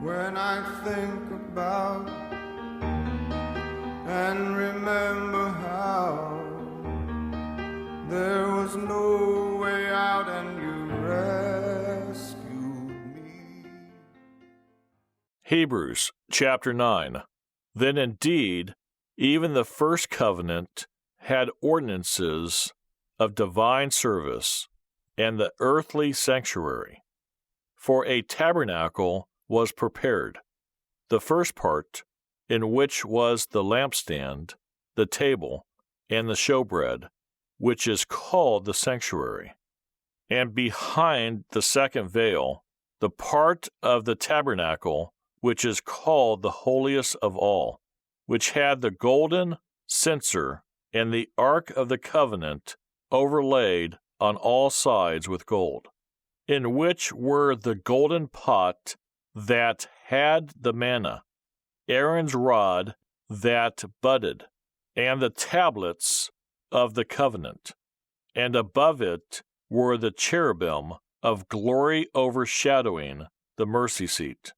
when I think about and remember how there was no way out and you rescued me. Hebrews chapter 9. Then indeed, even the first covenant had ordinances of divine service and the earthly sanctuary. For a tabernacle was prepared, the first part, in which was the lampstand, the table, and the showbread, which is called the sanctuary. And behind the second veil, the part of the tabernacle, which is called the holiest of all, which had the golden censer and the ark of the covenant overlaid on all sides with gold, in which were the golden pot that had the manna, Aaron's rod that budded, and the tablets of the covenant, and above it were the cherubim of glory overshadowing the mercy seat.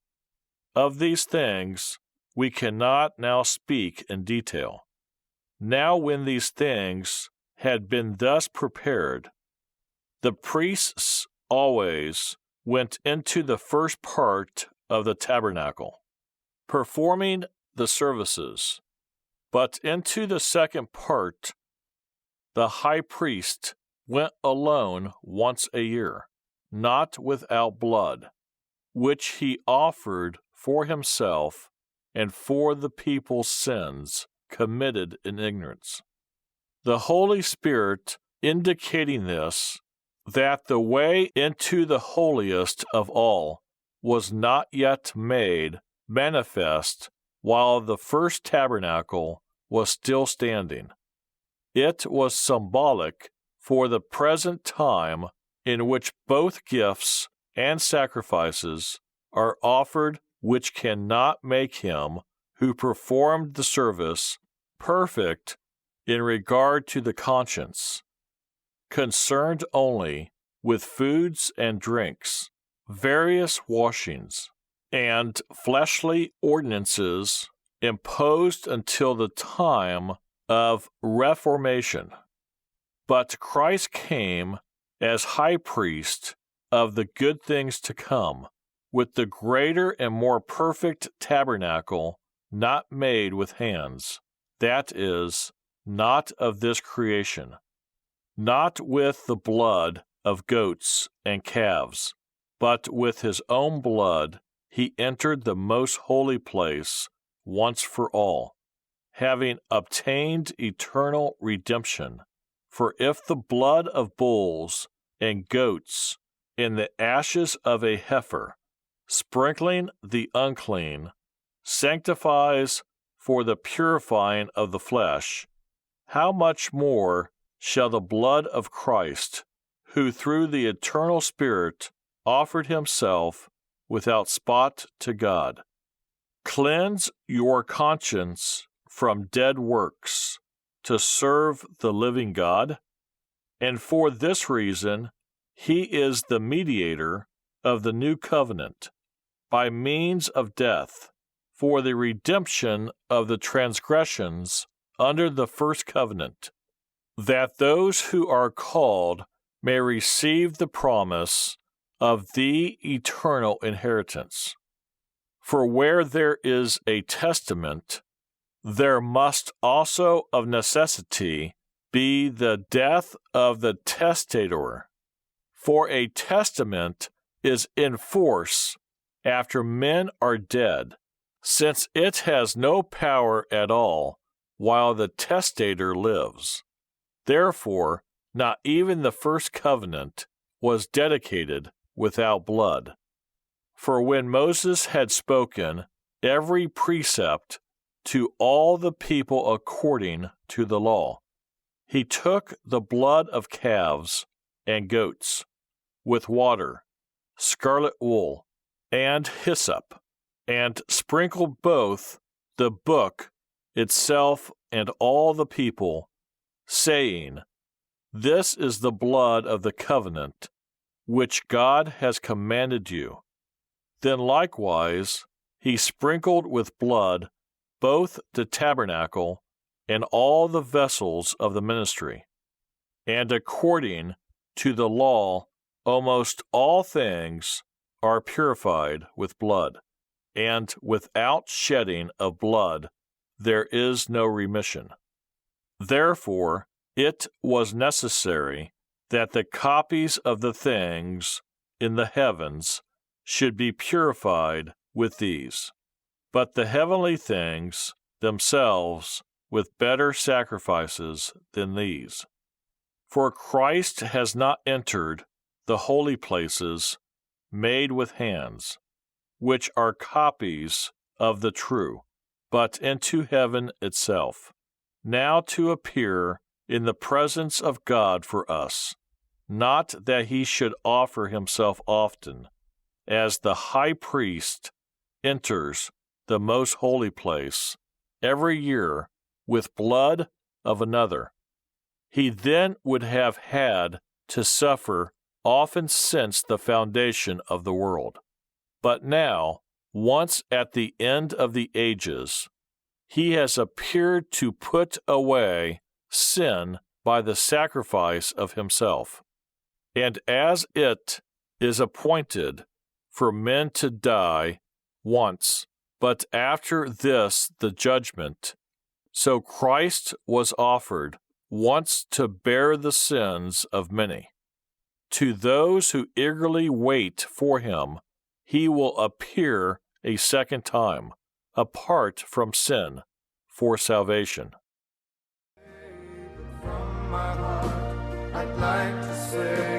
Of these things we cannot now speak in detail. Now when these things had been thus prepared, the priests always went into the first part of the tabernacle, performing the services, but into the second part the high priest went alone once a year, not without blood, which he offered for himself and for the people's sins committed in ignorance. The Holy Spirit indicating this, that the way into the holiest of all was not yet made manifest while the first tabernacle was still standing. It was symbolic for the present time in which both gifts and sacrifices are offered, which cannot make him who performed the service perfect in regard to the conscience, concerned only with foods and drinks, various washings, and fleshly ordinances imposed until the time of Reformation. But Christ came as high priest of the good things to come, with the greater and more perfect tabernacle not made with hands, that is, not of this creation, not with the blood of goats and calves, but with his own blood he entered the most holy place once for all, having obtained eternal redemption. For if the blood of bulls and goats and the ashes of a heifer, sprinkling the unclean, sanctifies for the purifying of the flesh, how much more shall the blood of Christ, who through the eternal Spirit offered himself without spot to God, cleanse your conscience from dead works to serve the living God? And for this reason he is the mediator of the new covenant, by means of death, for the redemption of the transgressions under the first covenant, that those who are called may receive the promise of the eternal inheritance. For where there is a testament, there must also of necessity be the death of the testator. For a testament is in force after men are dead, since it has no power at all while the testator lives. Therefore, not even the first covenant was dedicated without blood. For when Moses had spoken every precept to all the people according to the law, he took the blood of calves and goats, with water, scarlet wool, and hyssop, and sprinkled both the book itself and all the people, saying, This is the blood of the covenant, which God has commanded you. Then likewise he sprinkled with blood both the tabernacle and all the vessels of the ministry. And according to the law, almost all things are purified with blood, and without shedding of blood there is no remission. Therefore, it was necessary that the copies of the things in the heavens should be purified with these, but the heavenly things themselves with better sacrifices than these. For Christ has not entered the holy places made with hands, which are copies of the true, but into heaven itself, now to appear in the presence of God for us, not that he should offer himself often, as the high priest enters the most holy place every year with blood of another. He then would have had to suffer often since the foundation of the world. But now, once at the end of the ages, he has appeared to put away sin by the sacrifice of himself. And as it is appointed for men to die once, but after this the judgment, so Christ was offered once to bear the sins of many. To those who eagerly wait for him, he will appear a second time, apart from sin, for salvation. From my heart, I'd like to say